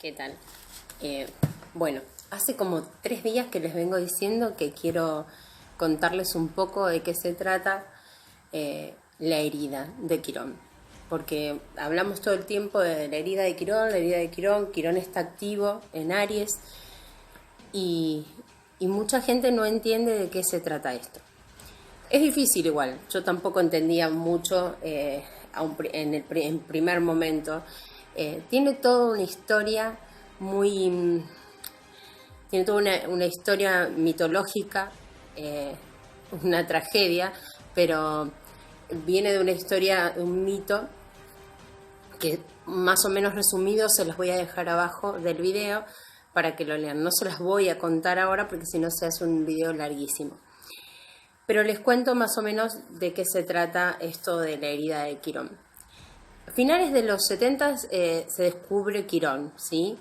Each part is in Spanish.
¿Qué tal? Bueno, hace como 3 días que les vengo diciendo que quiero contarles un poco de qué se trata la herida de Quirón. Porque hablamos todo el tiempo de la herida de Quirón, la herida de Quirón. Quirón está activo en Aries y mucha gente no entiende de qué se trata esto. Es difícil igual, yo tampoco entendía mucho en primer momento. Tiene toda una historia muy... Tiene toda una historia mitológica, una tragedia, pero viene de una historia, de un mito, que más o menos resumido se los voy a dejar abajo del video para que lo lean. No se las voy a contar ahora porque si no se hace un video larguísimo. Pero les cuento más o menos de qué se trata esto de la herida de Quirón. A finales de los 70 se descubre Quirón, ¿sí?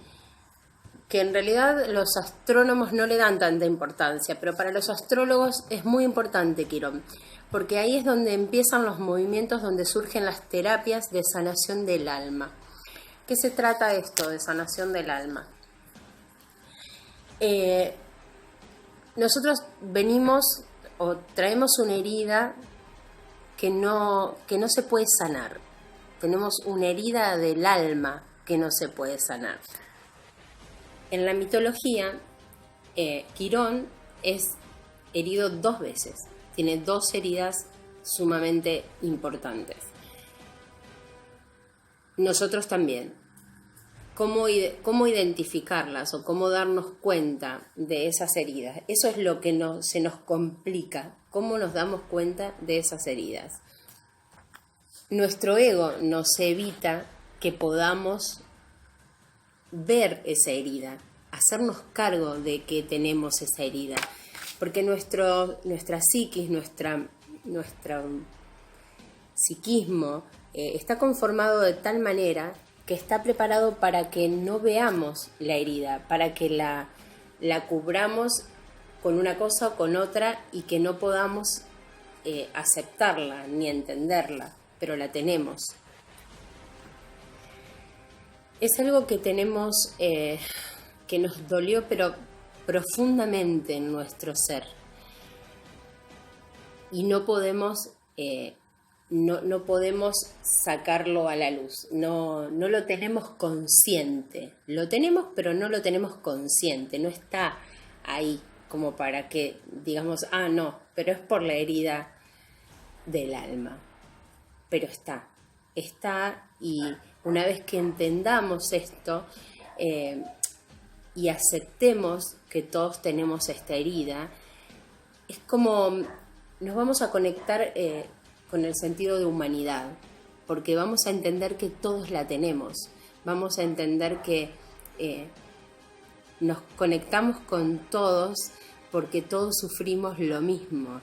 Que en realidad los astrónomos no le dan tanta importancia, pero para los astrólogos es muy importante Quirón, porque ahí es donde empiezan los movimientos, donde surgen las terapias de sanación del alma. ¿Qué se trata esto de sanación del alma? Nosotros venimos o traemos una herida que no se puede sanar. Tenemos una herida del alma que no se puede sanar. En la mitología, Quirón es herido 2 veces. Tiene 2 heridas sumamente importantes. Nosotros también. ¿Cómo identificarlas o cómo darnos cuenta de esas heridas? Eso es lo que se nos complica. ¿Cómo nos damos cuenta de esas heridas? Nuestro ego nos evita que podamos ver esa herida, hacernos cargo de que tenemos esa herida, porque nuestra psiquis, nuestro psiquismo está conformado de tal manera que está preparado para que no veamos la herida, para que la cubramos con una cosa o con otra y que no podamos aceptarla ni entenderla, pero la tenemos. Es algo que tenemos, que nos dolió, pero profundamente en nuestro ser. Y no podemos, no podemos sacarlo a la luz. No lo tenemos consciente. Lo tenemos, pero no lo tenemos consciente. No está ahí como para que digamos, no, pero es por la herida del alma. Pero está y una vez que entendamos esto y aceptemos que todos tenemos esta herida, es como nos vamos a conectar con el sentido de humanidad, porque vamos a entender que todos la tenemos, vamos a entender que nos conectamos con todos porque todos sufrimos lo mismo.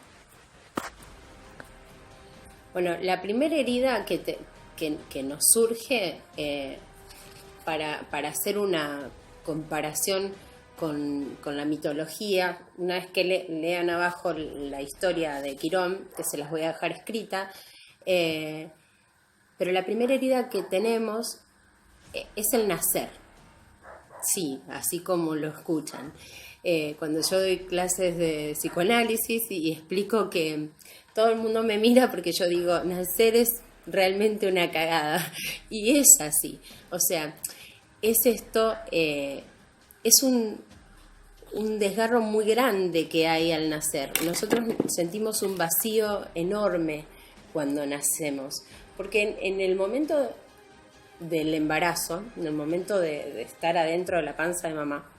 Bueno, la primera herida que nos surge para hacer una comparación con la mitología, una vez que lean abajo la historia de Quirón, que se las voy a dejar escrita, pero la primera herida que tenemos es el nacer. Sí, así como lo escuchan. Cuando yo doy clases de psicoanálisis y explico que todo el mundo me mira porque yo digo, nacer es realmente una cagada. Y es así. O sea, es esto, es un desgarro muy grande que hay al nacer. Nosotros sentimos un vacío enorme cuando nacemos. Porque en el momento del embarazo, en el momento de estar adentro de la panza de mamá,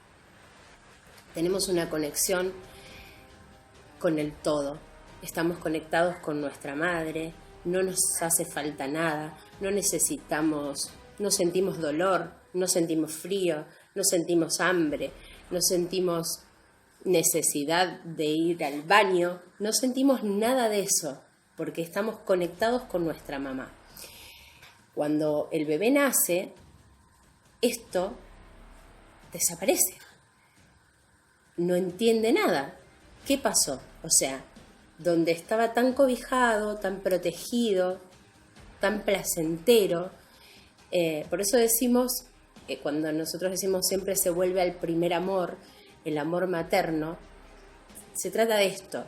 tenemos una conexión con el todo. Estamos conectados con nuestra madre, no nos hace falta nada, no necesitamos, no sentimos dolor, no sentimos frío, no sentimos hambre, no sentimos necesidad de ir al baño, no sentimos nada de eso, porque estamos conectados con nuestra mamá. Cuando el bebé nace, esto desaparece. No entiende nada. ¿Qué pasó? O sea, donde estaba tan cobijado, tan protegido, tan placentero, por eso decimos cuando nosotros decimos siempre se vuelve al primer amor, el amor materno, se trata de esto.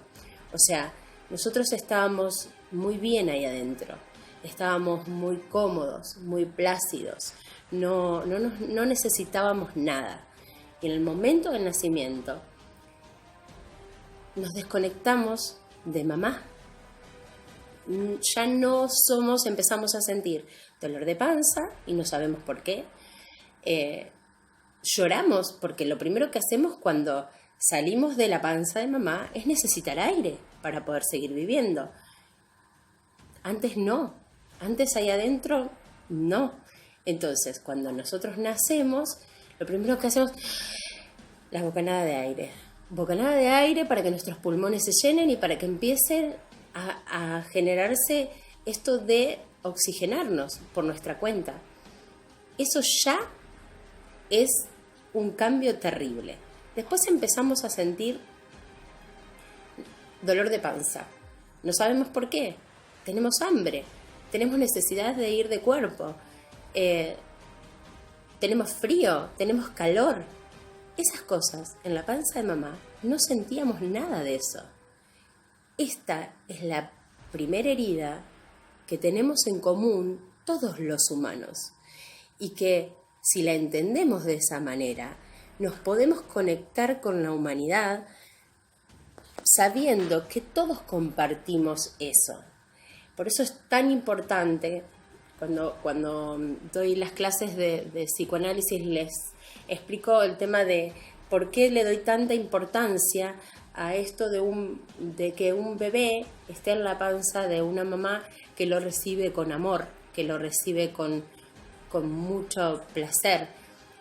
O sea, nosotros estábamos muy bien ahí adentro, estábamos muy cómodos, muy plácidos, no necesitábamos nada. Y en el momento del nacimiento nos desconectamos de mamá. Ya no somos, empezamos a sentir dolor de panza y no sabemos por qué. Lloramos porque lo primero que hacemos cuando salimos de la panza de mamá es necesitar aire para poder seguir viviendo. Antes no, antes ahí adentro no. Entonces, cuando nosotros nacemos, lo primero que hacemos la bocanada de aire. Bocanada de aire para que nuestros pulmones se llenen y para que empiecen a generarse esto de oxigenarnos por nuestra cuenta. Eso ya es un cambio terrible. Después empezamos a sentir dolor de panza. No sabemos por qué. Tenemos hambre, tenemos necesidad de ir de cuerpo, tenemos frío, tenemos calor. Esas cosas en la panza de mamá no sentíamos nada de eso. Esta es la primera herida que tenemos en común todos los humanos y que si la entendemos de esa manera nos podemos conectar con la humanidad sabiendo que todos compartimos eso. Por eso es tan importante, cuando doy las clases de psicoanálisis les explico el tema de por qué le doy tanta importancia a esto de que un bebé esté en la panza de una mamá que lo recibe con amor, que lo recibe con mucho placer.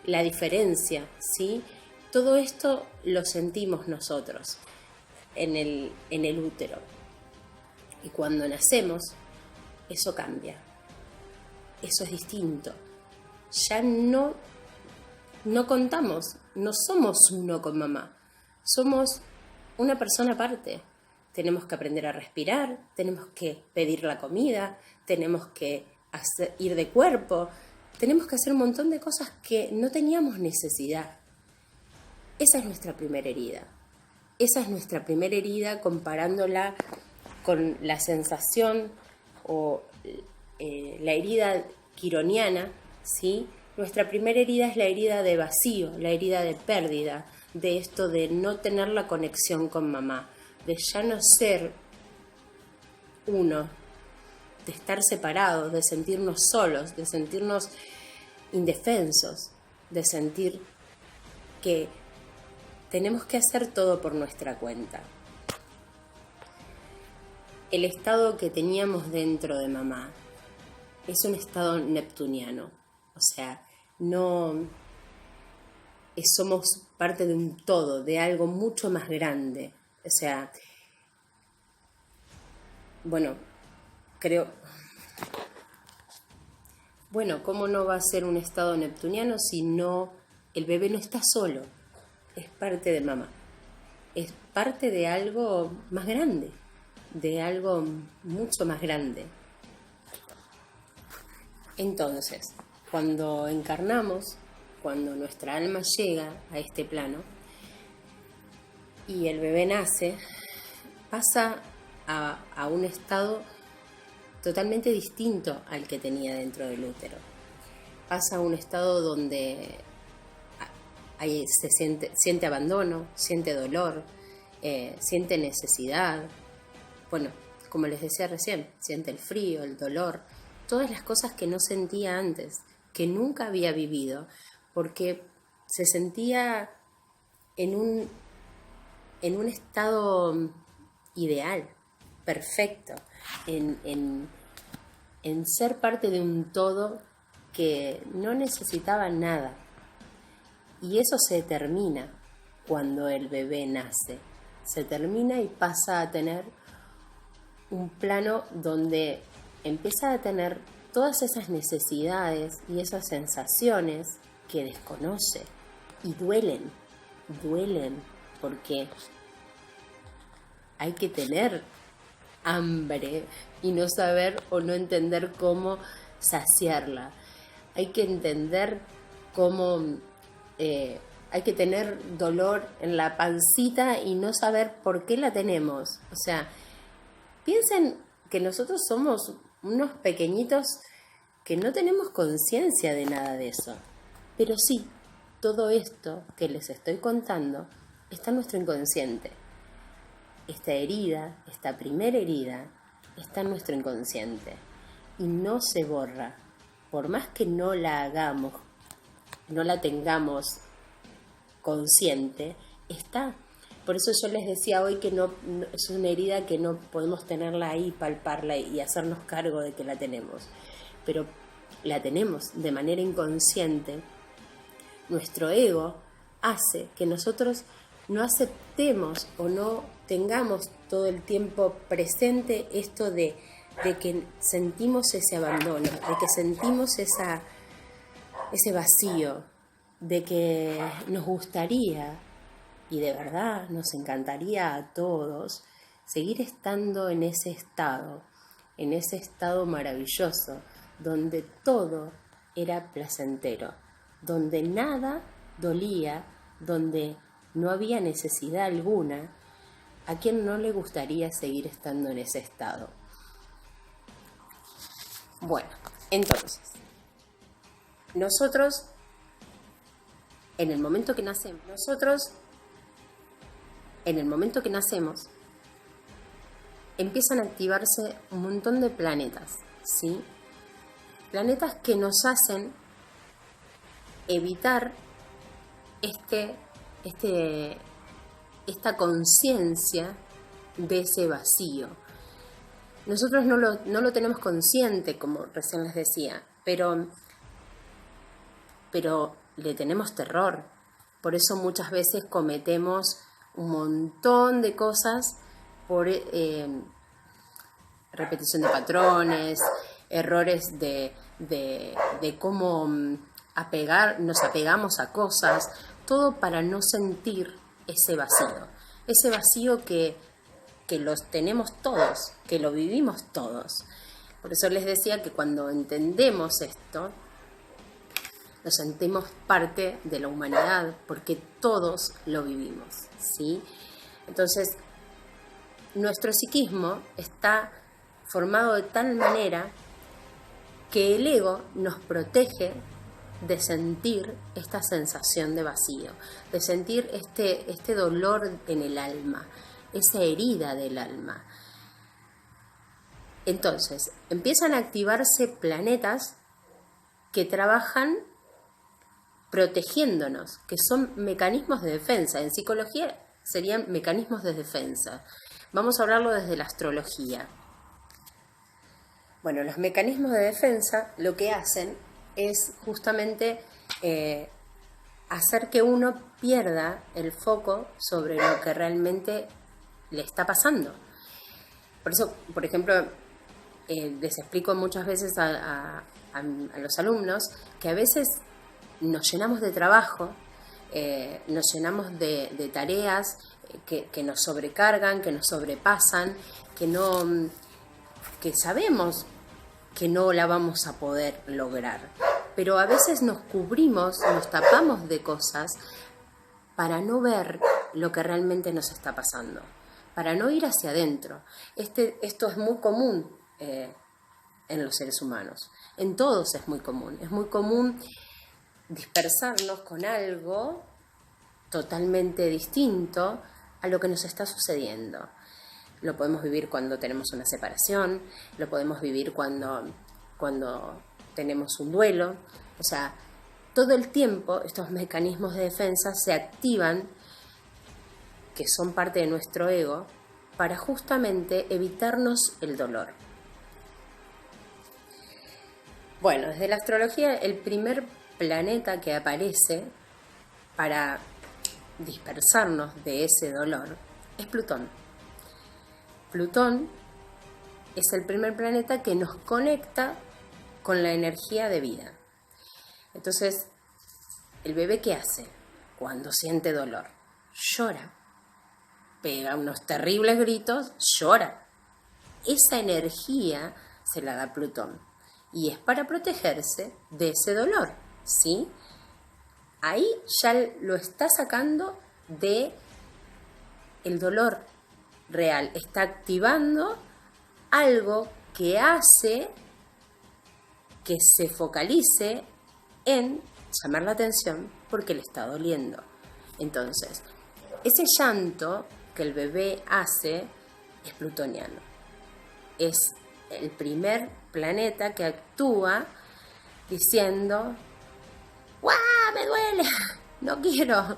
La diferencia, ¿sí? Todo esto lo sentimos nosotros en el útero. Y cuando nacemos, eso cambia. Eso es distinto. Ya no contamos, no somos uno con mamá. Somos una persona aparte. Tenemos que aprender a respirar, tenemos que pedir la comida, tenemos que ir de cuerpo, tenemos que hacer un montón de cosas que no teníamos necesidad. Esa es nuestra primera herida. Esa es nuestra primera herida comparándola con la sensación o la herida quironiana, ¿sí? Nuestra primera herida es la herida de vacío, la herida de pérdida, de esto de no tener la conexión con mamá, de ya no ser uno, de estar separados, de sentirnos solos, de sentirnos indefensos, de sentir que tenemos que hacer todo por nuestra cuenta. El estado que teníamos dentro de mamá es un estado neptuniano, o sea, no somos parte de un todo, de algo mucho más grande. O sea, ¿cómo no va a ser un estado neptuniano si no, el bebé no está solo? Es parte de mamá, es parte de algo más grande, de algo mucho más grande. Entonces, cuando encarnamos, cuando nuestra alma llega a este plano y el bebé nace, pasa a un estado totalmente distinto al que tenía dentro del útero. Pasa a un estado donde siente abandono, siente dolor, siente necesidad. Como les decía recién, siente el frío, el dolor, todas las cosas que no sentía antes, que nunca había vivido, porque se sentía en un estado ideal, perfecto, en ser parte de un todo que no necesitaba nada. Y eso se termina cuando el bebé nace. Se termina y pasa a tener un plano donde empieza a tener todas esas necesidades y esas sensaciones que desconoce y duelen porque hay que tener hambre y no saber o no entender cómo saciarla. Hay que entender cómo hay que tener dolor en la pancita y no saber por qué la tenemos. O sea, piensen que nosotros somos unos pequeñitos que no tenemos conciencia de nada de eso. Pero sí, todo esto que les estoy contando está en nuestro inconsciente. Esta herida, esta primera herida, está en nuestro inconsciente y no se borra. Por más que no la hagamos, no la tengamos consciente, está. Por eso yo les decía hoy que no es una herida que no podemos tenerla ahí, palparla y hacernos cargo de que la tenemos. Pero la tenemos de manera inconsciente. Nuestro ego hace que nosotros no aceptemos o no tengamos todo el tiempo presente esto de que sentimos ese abandono, de que sentimos ese vacío, de que nos gustaría, y de verdad nos encantaría a todos, seguir estando en ese estado maravilloso, donde todo era placentero, donde nada dolía, donde no había necesidad alguna. ¿A quién no le gustaría seguir estando en ese estado? Bueno, entonces, nosotros, en el momento que nacemos, empiezan a activarse un montón de planetas, ¿sí? Planetas que nos hacen evitar esta conciencia de ese vacío. Nosotros no lo tenemos consciente, como recién les decía, pero le tenemos terror. Por eso muchas veces cometemos un montón de cosas por repetición de patrones, errores de cómo nos apegamos a cosas, todo para no sentir ese vacío que los tenemos todos, que lo vivimos todos. Por eso les decía que cuando entendemos esto, nos sentimos parte de la humanidad, porque todos lo vivimos, ¿sí? Entonces, nuestro psiquismo está formado de tal manera que el ego nos protege de sentir esta sensación de vacío, de sentir este dolor en el alma, esa herida del alma. Entonces, empiezan a activarse planetas que trabajan protegiéndonos, que son mecanismos de defensa. En psicología serían mecanismos de defensa. Vamos a hablarlo desde la astrología. Bueno, los mecanismos de defensa lo que hacen es justamente hacer que uno pierda el foco sobre lo que realmente le está pasando. Por eso, por ejemplo, les explico muchas veces a los alumnos que a veces nos llenamos de trabajo, nos llenamos de tareas que nos sobrecargan, que nos sobrepasan, que sabemos que no la vamos a poder lograr. Pero a veces nos cubrimos, nos tapamos de cosas para no ver lo que realmente nos está pasando, para no ir hacia adentro. Esto es muy común en los seres humanos, en todos es muy común. Es muy común dispersarnos con algo totalmente distinto a lo que nos está sucediendo. Lo podemos vivir cuando tenemos una separación, lo podemos vivir cuando tenemos un duelo. O sea, todo el tiempo estos mecanismos de defensa se activan, que son parte de nuestro ego, para justamente evitarnos el dolor. Bueno, desde la astrología, el primer planeta que aparece para dispersarnos de ese dolor es Plutón. Plutón es el primer planeta que nos conecta con la energía de vida. Entonces, ¿el bebé qué hace cuando siente dolor? Llora, pega unos terribles gritos, llora. Esa energía se la da Plutón y es para protegerse de ese dolor, ¿sí? ahí ya lo está sacando de el dolor real, está activando algo que hace que se focalice en llamar la atención porque le está doliendo. Entonces, ese llanto que el bebé hace es plutoniano. Es el primer planeta que actúa diciendo: ¡guau! Me duele, no quiero,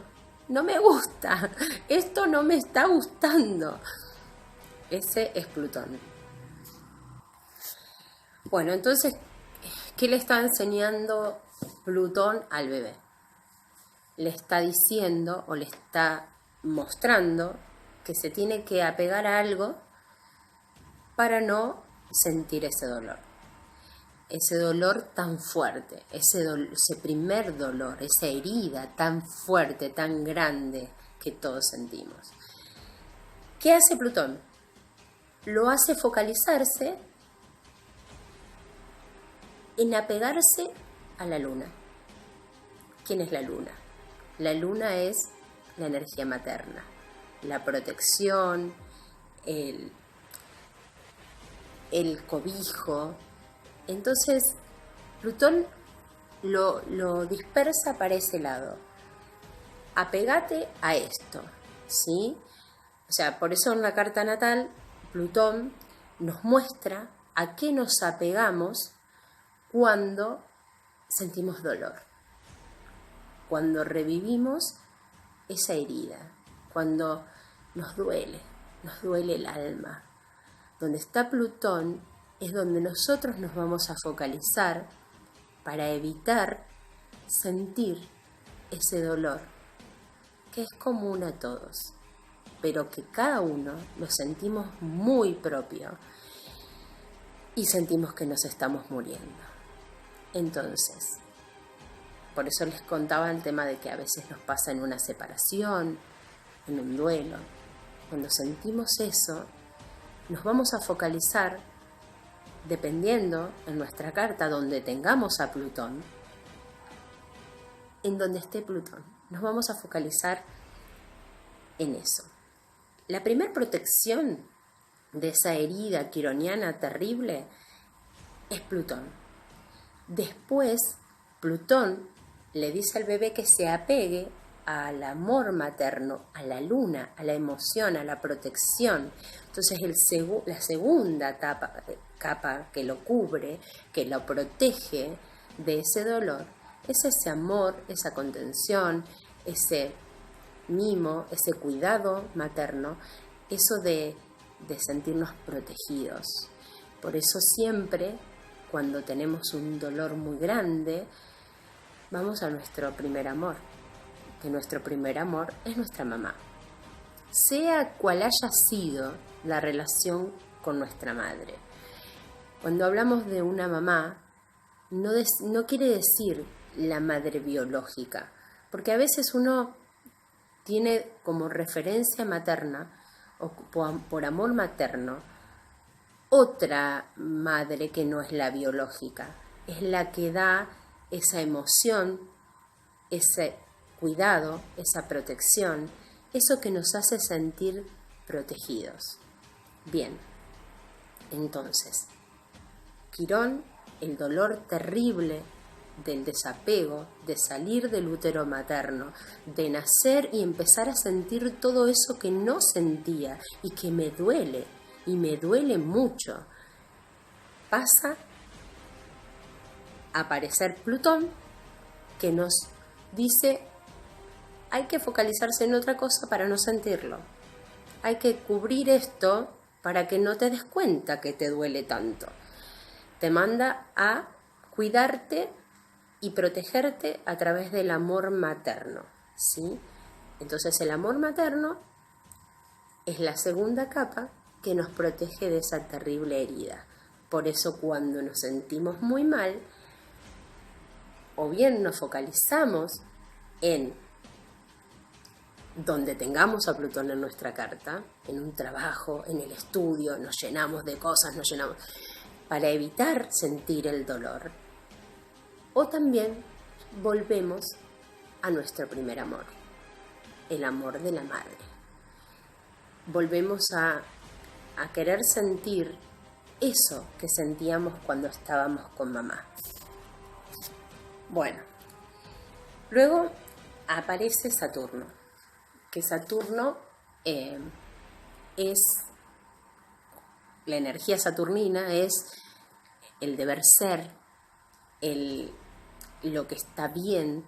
no me gusta, esto no me está gustando. Ese es Plutón. Bueno, entonces, ¿qué le está enseñando Plutón al bebé? Le está diciendo o le está mostrando que se tiene que apegar a algo para no sentir ese dolor tan fuerte, ese primer dolor, esa herida tan fuerte, tan grande que todos sentimos. ¿Qué hace Plutón? Lo hace focalizarse en apegarse a la luna. ¿Quién es la luna? La luna es la energía materna, la protección, el cobijo. Entonces, Plutón lo dispersa para ese lado. Apégate a esto, ¿sí? O sea, por eso en la carta natal, Plutón nos muestra a qué nos apegamos cuando sentimos dolor, cuando revivimos esa herida, cuando nos duele el alma. Donde está Plutón es donde nosotros nos vamos a focalizar para evitar sentir ese dolor, que es común a todos, pero que cada uno lo sentimos muy propio y sentimos que nos estamos muriendo. Entonces, por eso les contaba el tema de que a veces nos pasa en una separación, en un duelo. Cuando sentimos eso, nos vamos a focalizar, dependiendo en nuestra carta donde tengamos a Plutón, en donde esté Plutón, nos vamos a focalizar en eso. La primera protección de esa herida quironiana terrible es Plutón. Después, Plutón le dice al bebé que se apegue al amor materno, a la luna, a la emoción, a la protección. Entonces la segunda capa que lo cubre, que lo protege de ese dolor, es ese amor, esa contención, ese mimo, ese cuidado materno, eso de sentirnos protegidos. Por eso siempre, cuando tenemos un dolor muy grande, vamos a nuestro primer amor, que nuestro primer amor es nuestra mamá. Sea cual haya sido la relación con nuestra madre. Cuando hablamos de una mamá, no quiere decir la madre biológica, porque a veces uno tiene como referencia materna o por amor materno otra madre que no es la biológica, es la que da esa emoción, ese cuidado, esa protección, eso que nos hace sentir protegidos. Bien, entonces, Quirón, el dolor terrible del desapego, de salir del útero materno, de nacer y empezar a sentir todo eso que no sentía y que me duele, y me duele mucho, pasa a aparecer Plutón, que nos dice: hay que focalizarse en otra cosa para no sentirlo. Hay que cubrir esto para que no te des cuenta que te duele tanto. Te manda a cuidarte y protegerte a través del amor materno, ¿sí? Entonces el amor materno es la segunda capa que nos protege de esa terrible herida. Por eso cuando nos sentimos muy mal, o bien nos focalizamos en donde tengamos a Plutón en nuestra carta, en un trabajo, en el estudio, nos llenamos de cosas, para evitar sentir el dolor. O también volvemos a nuestro primer amor, el amor de la madre. Volvemos a querer sentir eso que sentíamos cuando estábamos con mamá. Bueno, luego aparece Saturno, que Saturno es, la energía saturnina es el deber ser, lo que está bien,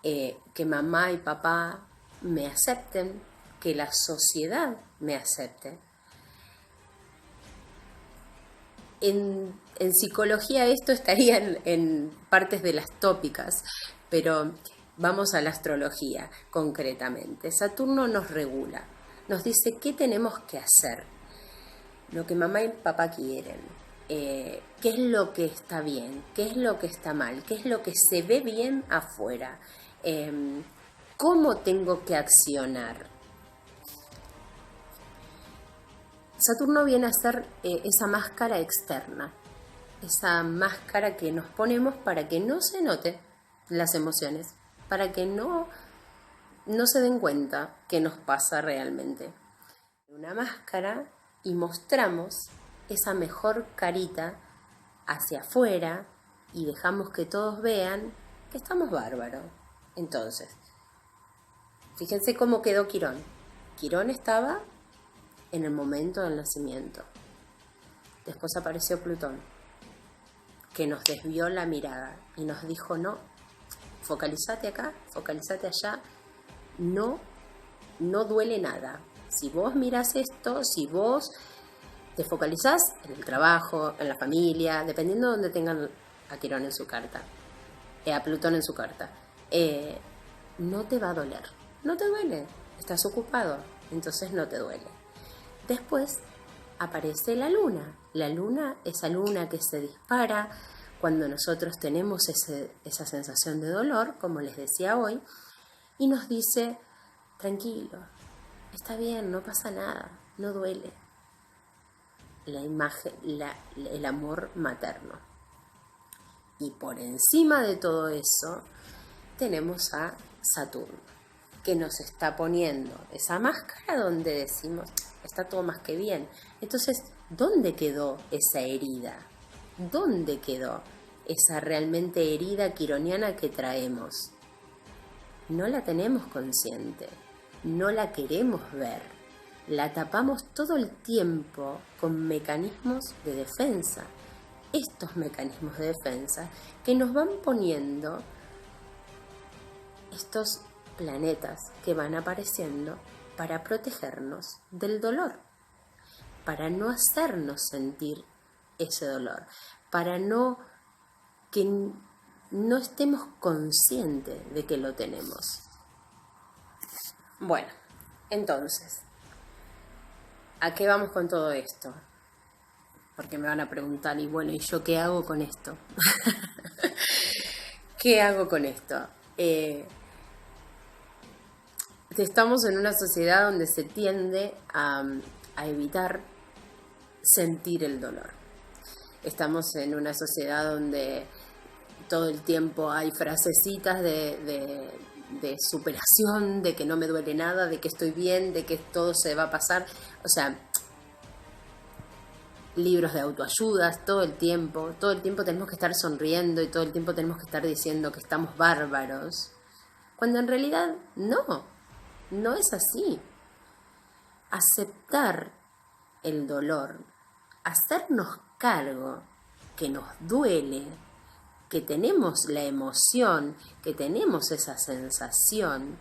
que mamá y papá me acepten, que la sociedad me acepte. En psicología esto estaría en partes de las tópicas, pero vamos a la astrología concretamente. Saturno nos regula, nos dice qué tenemos que hacer, lo que mamá y papá quieren, qué es lo que está bien, qué es lo que está mal, qué es lo que se ve bien afuera, cómo tengo que accionar. Saturno viene a ser esa máscara externa, esa máscara que nos ponemos para que no se note las emociones, para que no se den cuenta qué nos pasa realmente. Una máscara y mostramos esa mejor carita hacia afuera y dejamos que todos vean que estamos bárbaros. Entonces, fíjense cómo quedó Quirón. Quirón estaba en el momento del nacimiento. Después apareció Plutón, que nos desvió la mirada y nos dijo: no, focalizate acá, focalizate allá, no duele nada. Si vos mirás esto, si vos te focalizás en el trabajo, en la familia, dependiendo de donde tengan a Quirón en su carta, a Plutón en su carta, no te va a doler, no te duele, estás ocupado, entonces no te duele. Después aparece la luna. La luna, esa luna que se dispara cuando nosotros tenemos esa sensación de dolor, como les decía hoy, y nos dice: tranquilo, está bien, no pasa nada, no duele. La imagen, el amor materno. Y por encima de todo eso tenemos a Saturno, que nos está poniendo esa máscara donde decimos: está todo más que bien. Entonces, ¿dónde quedó esa herida? ¿Dónde quedó esa realmente herida quironiana que traemos? No la tenemos consciente, no la queremos ver. La tapamos todo el tiempo con mecanismos de defensa. Estos mecanismos de defensa que nos van poniendo estos planetas que van apareciendo para protegernos del dolor, para no hacernos sentir ese dolor, para que no estemos conscientes de que lo tenemos. Bueno, entonces, ¿a qué vamos con todo esto? Porque me van a preguntar: y bueno, ¿y yo qué hago con esto? ¿Qué hago con esto? Estamos en una sociedad donde se tiende a evitar sentir el dolor. Estamos en una sociedad donde todo el tiempo hay frasecitas de superación, de que no me duele nada, de que estoy bien, de que todo se va a pasar. O sea, libros de autoayudas todo el tiempo tenemos que estar sonriendo y todo el tiempo tenemos que estar diciendo que estamos bárbaros, cuando en realidad no es así. Aceptar el dolor, hacernos cargo que nos duele, que tenemos la emoción, que tenemos esa sensación,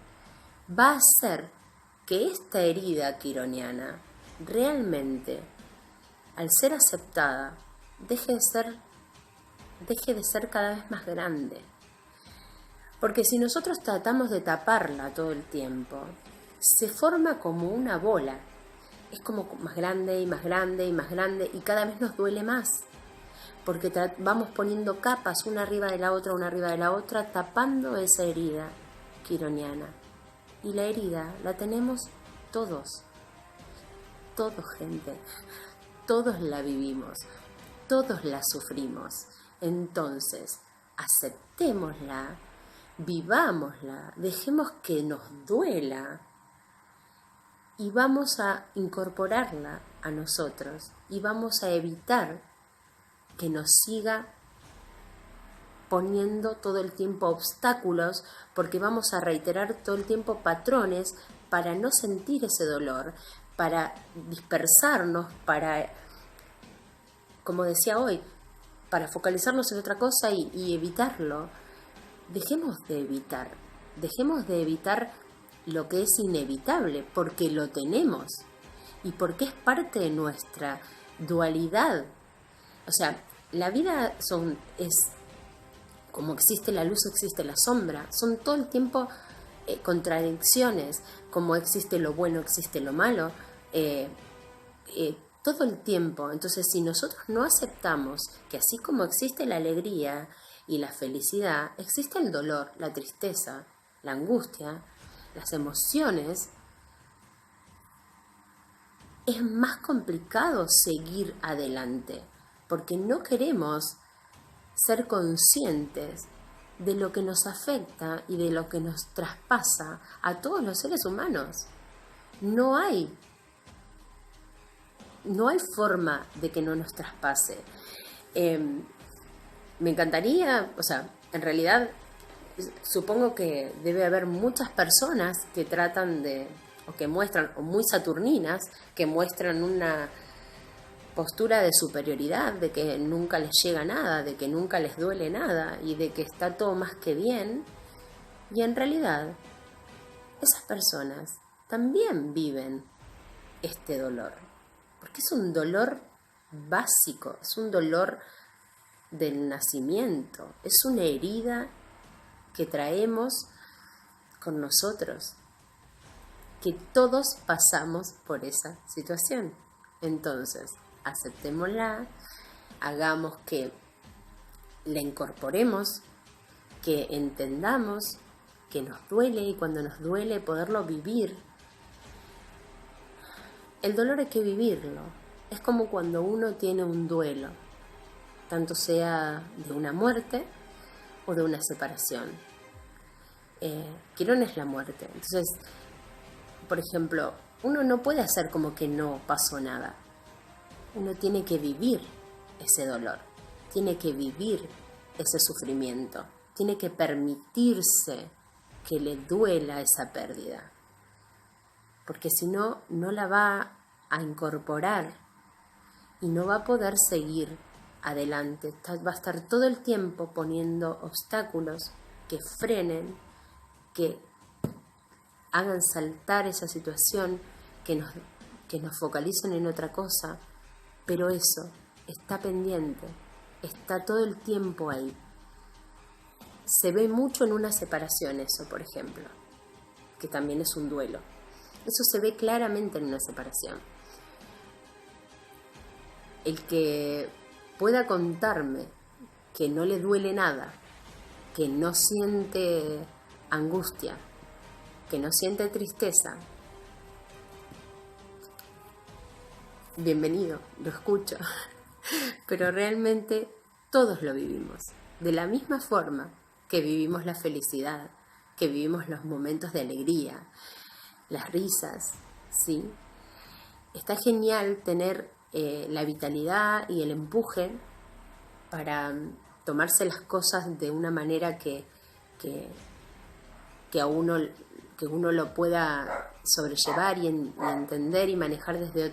va a hacer que esta herida quironiana realmente, al ser aceptada, deje de ser cada vez más grande. Porque si nosotros tratamos de taparla todo el tiempo, se forma como una bola. Es como más grande y más grande y más grande y cada vez nos duele más. Porque vamos poniendo capas una arriba de la otra, tapando esa herida quironiana. Y la herida la tenemos todos. Todos, gente. Todos la vivimos. Todos la sufrimos. Entonces, aceptémosla, vivámosla, dejemos que nos duela y vamos a incorporarla a nosotros y vamos a evitar que nos siga poniendo todo el tiempo obstáculos, porque vamos a reiterar todo el tiempo patrones para no sentir ese dolor, para dispersarnos, para, como decía hoy, para focalizarnos en otra cosa y evitarlo. Dejemos de evitar lo que es inevitable, porque lo tenemos y porque es parte de nuestra dualidad. O sea, la vida es como existe la luz, existe la sombra. Son todo el tiempo contradicciones, como existe lo bueno, existe lo malo, todo el tiempo. Entonces, si nosotros no aceptamos que así como existe la alegría y la felicidad, existe el dolor, la tristeza, la angustia, las emociones, es más complicado seguir adelante, porque no queremos ser conscientes de lo que nos afecta y de lo que nos traspasa a todos los seres humanos. No hay forma de que no nos traspase. Me encantaría, o sea, en realidad supongo que debe haber muchas personas que tratan de, o que muestran, o muy saturninas, que muestran una postura de superioridad, de que nunca les llega nada, de que nunca les duele nada y de que está todo más que bien. Y en realidad, esas personas también viven este dolor, porque es un dolor básico, es un dolor del nacimiento, es una herida que traemos con nosotros, que todos pasamos por esa situación. Entonces, aceptémosla, hagamos que la incorporemos, que entendamos que nos duele y cuando nos duele poderlo vivir. El dolor hay que vivirlo. Es como cuando uno tiene un duelo, tanto sea de una muerte o de una separación. Quirón es la muerte. Entonces, por ejemplo, uno no puede hacer como que no pasó nada. Uno tiene que vivir ese dolor, tiene que vivir ese sufrimiento, tiene que permitirse que le duela esa pérdida, porque si no, no la va a incorporar y no va a poder seguir adelante. Va a estar todo el tiempo poniendo obstáculos que frenen, que hagan saltar esa situación, que nos focalicen en otra cosa, pero eso está pendiente, está todo el tiempo ahí. Se ve mucho en una separación eso, por ejemplo, que también es un duelo. Eso se ve claramente en una separación. El que pueda contarme que no le duele nada, que no siente angustia, que no siente tristeza, bienvenido, lo escucho. Pero realmente todos lo vivimos, de la misma forma que vivimos la felicidad, que vivimos los momentos de alegría, las risas, ¿sí? Está genial tener la vitalidad y el empuje para tomarse las cosas de una manera que uno lo pueda sobrellevar y entender y manejar desde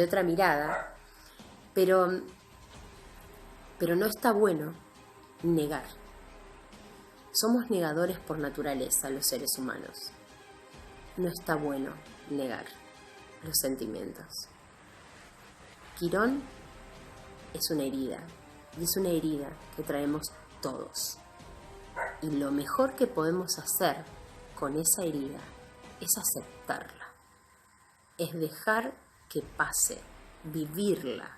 otra mirada, pero no está bueno negar. Somos negadores por naturaleza los seres humanos. No está bueno negar los sentimientos. Quirón es una herida, y es una herida que traemos todos. Y lo mejor que podemos hacer con esa herida es aceptarla, es dejar que pase, vivirla,